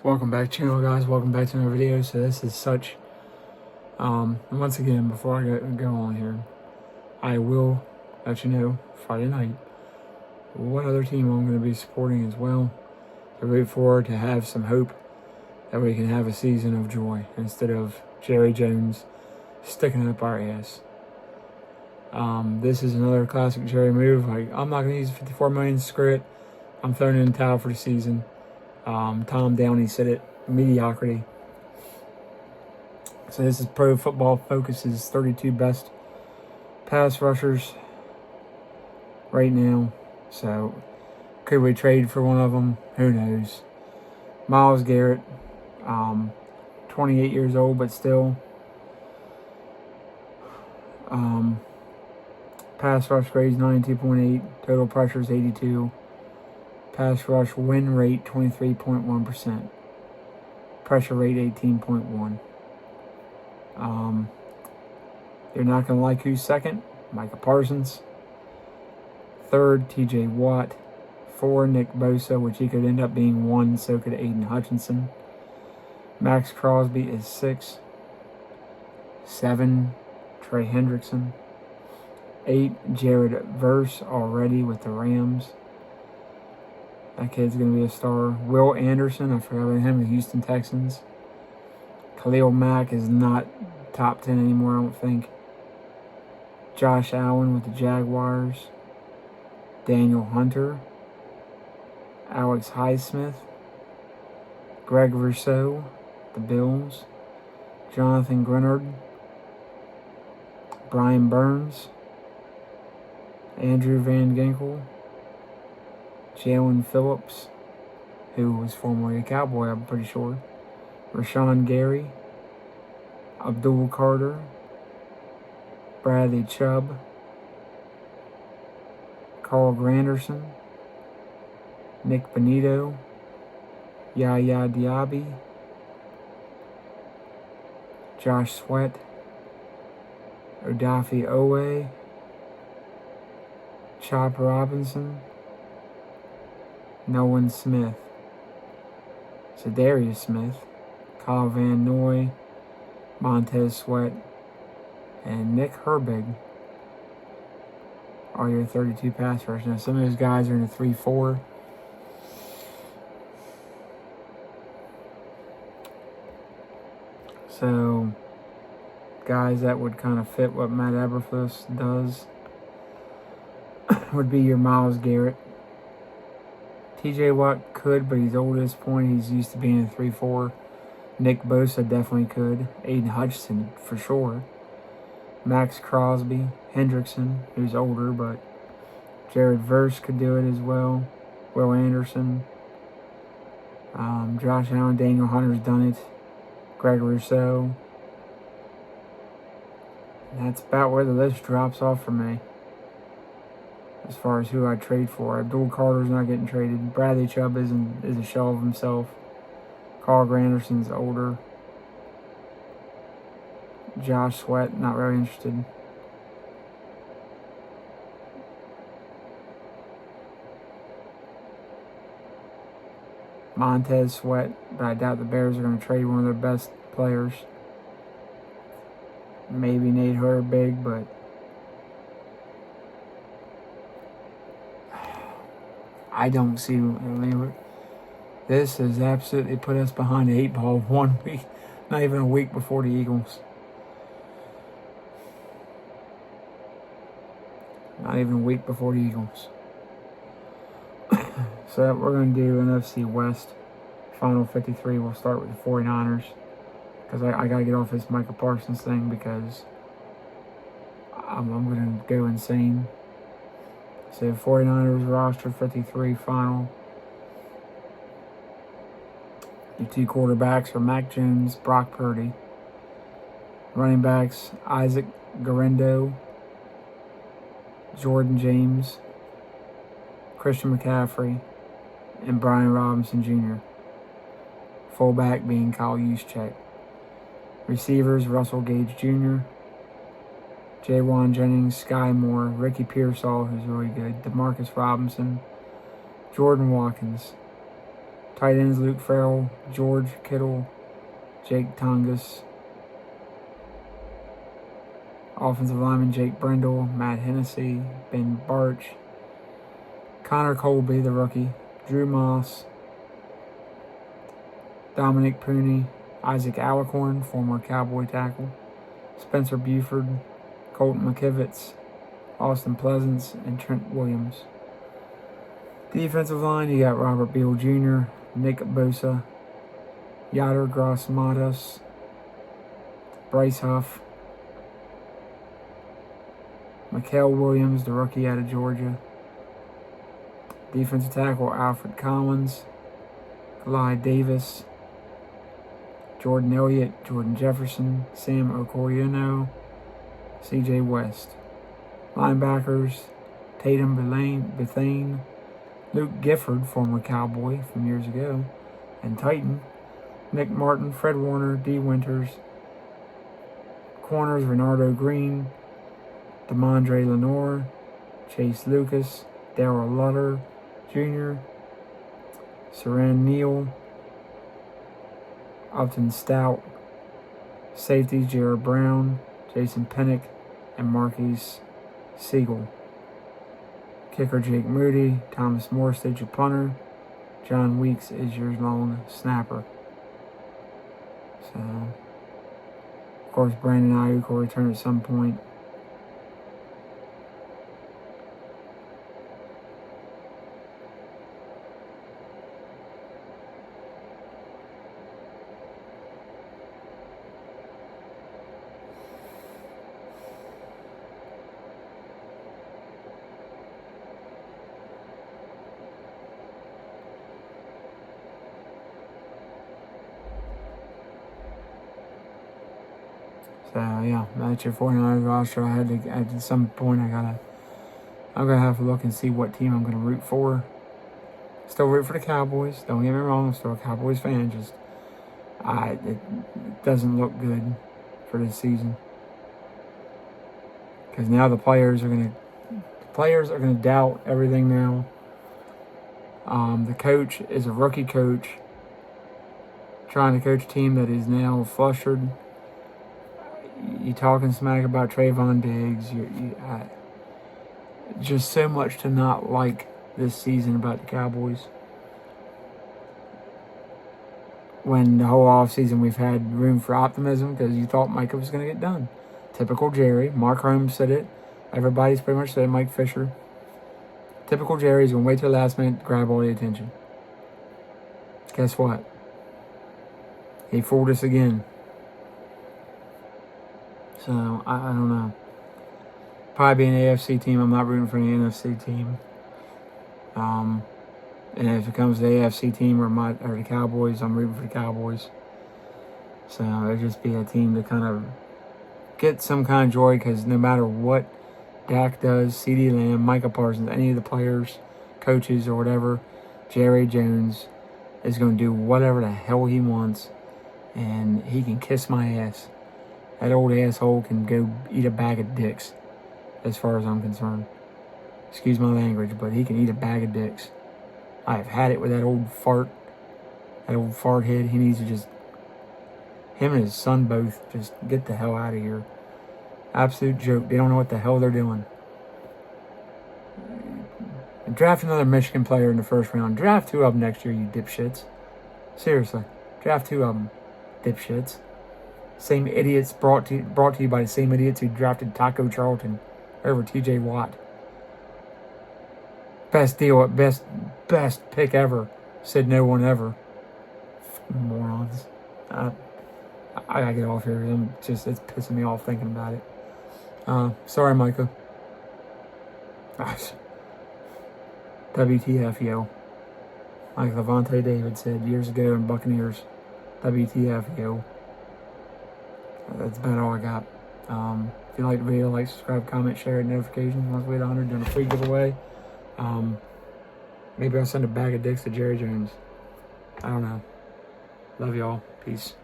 Welcome back channel, guys. Welcome back to another video. So this is such once again, before I go on here, I will let you know Friday night what other team I'm going to be supporting as well, to root for, to have some hope that we can have a season of joy instead of Jerry Jones sticking up our ass. This is another classic Jerry move. I'm not going to use 54 million. Screw it. I'm throwing in the towel for the season. Tom Downey said it, mediocrity. So this is Pro Football Focus's 32 best pass rushers right now. So could we trade for one of them? Who knows? Myles Garrett, 28 years old, but still. Pass rush grade 92.8, total pressures 82. Pass rush win rate 23.1%. Pressure rate 18.1. You're not going to like who's second. Micah Parsons. Third, TJ Watt. 4, Nick Bosa, which he could end up being 1, so could Aiden Hutchinson. Max Crosby is 6. 7, Trey Hendrickson. 8, Jared Verse, already with the Rams. That kid's going to be a star. Will Anderson, I forgot about him, the Houston Texans. Khalil Mack is not top 10 anymore, I don't think. Josh Allen with the Jaguars. Daniel Hunter. Alex Highsmith. Greg Rousseau, the Bills. Jonathan Grenard. Brian Burns. Andrew Van Ginkel. Jalen Phillips, who was formerly a Cowboy, I'm pretty sure. Rashawn Gary. Abdul Carter. Bradley Chubb. Carl Granderson. Nick Benito. Yaya Diaby. Josh Sweat. Odafe Owe. Chop Robinson. Nolan Smith. Zadarius Smith. Kyle Van Noy. Montez Sweat. And Nick Herbig are your 32 pass rushers. Now, some of those guys are in a 3-4. So, guys that would kind of fit what Matt Eberflus does would be your Myles Garrett. TJ Watt could, but he's old at this point. He's used to being in a 3-4. Nick Bosa definitely could. Aiden Hutchinson for sure. Max Crosby. Hendrickson, who's older, but Jared Verse could do it as well. Will Anderson. Josh Allen. Daniel Hunter's done it. Greg Rousseau. And that's about where the list drops off for me, as far as who I trade for. Abdul Carter's not getting traded. Bradley Chubb is a shell of himself. Carl Granderson's older. Josh Sweat, not really interested. Montez Sweat, but I doubt the Bears are going to trade one of their best players. Maybe Nate Herbig, but I don't see. I mean, this has absolutely put us behind the 8 ball 1 week, not even a week before the Eagles. Not even a week before the Eagles. So we're going to do NFC West, Final 53. We'll start with the 49ers. Because I got to get off this Micah Parsons thing, because I'm going to go insane. So 49ers roster 53 final. Your 2 quarterbacks are Mac Jones, Brock Purdy. Running backs, Isaac Guerendo, Jordan James, Christian McCaffrey, and Brian Robinson Jr. Fullback being Kyle Juszczyk. Receivers, Russell Gage Jr., Jawan Jennings, Sky Moore, Ricky Pearsall, who's really good, Demarcus Robinson, Jordan Watkins, Tight ends Luke Farrell, George Kittle, Jake Tongas. Offensive lineman Jake Brendel, Matt Hennessy, Ben Barch, Connor Colby, the rookie, Drew Moss, Dominic Pooney, Isaac Alicorn, former Cowboy tackle, Spencer Buford, Colton McKivitz, Austin Pleasance, and Trent Williams. Defensive line, you got Robert Beal Jr., Nick Bosa, Yader Gross-Matos, Bryce Huff, Mikael Williams, the rookie out of Georgia. Defensive tackle, Alfred Collins, Clyde Davis, Jordan Elliott, Jordan Jefferson, Sam Okoyenuo, C.J. West. Linebackers, Tatum Bethane, Luke Gifford, former Cowboy from years ago, and Titan, Nick Martin, Fred Warner, D. Winters. Corners, Renardo Green, Demondre Lenore, Chase Lucas, Darrell Lutter Jr., Saran Neal, Upton Stout. Safeties, Jared Brown, Jason Pennick, and Marquise Siegel. Kicker, Jake Moody, Thomas Morstead, your punter. John Weeks is your lone snapper. So, of course, Brandon Ayuk will return at some point. So yeah, that's your 49ers roster. I had to, at some point, I'm gonna have to look and see what team I'm gonna root for. Still root for the Cowboys. Don't get me wrong, I'm still a Cowboys fan. Just, it doesn't look good for this season because now the players are gonna doubt everything now. The coach is a rookie coach trying to coach a team that is now flustered. You talking smack about Trayvon Diggs. Just so much to not like this season about the Cowboys. When the whole offseason we've had room for optimism because you thought Micah was going to get done. Typical Jerry. Mark Holmes said it. Everybody's pretty much said it. Mike Fisher. Typical Jerry's going to wait till the last minute to grab all the attention. Guess what? He fooled us again. So, I don't know. Probably be an AFC team. I'm not rooting for an NFC team. And if it comes to the AFC team or the Cowboys, I'm rooting for the Cowboys. So, it'll just be a team to kind of get some kind of joy because no matter what Dak does, CeeDee Lamb, Micah Parsons, any of the players, coaches, or whatever, Jerry Jones is going to do whatever the hell he wants. And he can kiss my ass. That old asshole can go eat a bag of dicks, as far as I'm concerned. Excuse my language, but he can eat a bag of dicks. I've had it with that old fart head. He needs to just, him and his son both, just get the hell out of here. Absolute joke. They don't know what the hell they're doing. And draft another Michigan player in the first round. Draft 2 of them next year, you dipshits. Seriously. Draft 2 of them, dipshits. Same idiots brought to you by the same idiots who drafted Taco Charlton over TJ Watt. Best deal, best pick ever. Said no one ever. Morons. I gotta get off here. It's pissing me off thinking about it. Sorry, Micah. Gosh. WTF, yo. Like Levante David said years ago in Buccaneers. WTF, yo. That's about all I got. If you like the video, like, subscribe, comment, share, notifications. Once we hit 100, doing a free giveaway. Maybe I'll send a bag of dicks to Jerry Jones. I don't know. Love y'all. Peace.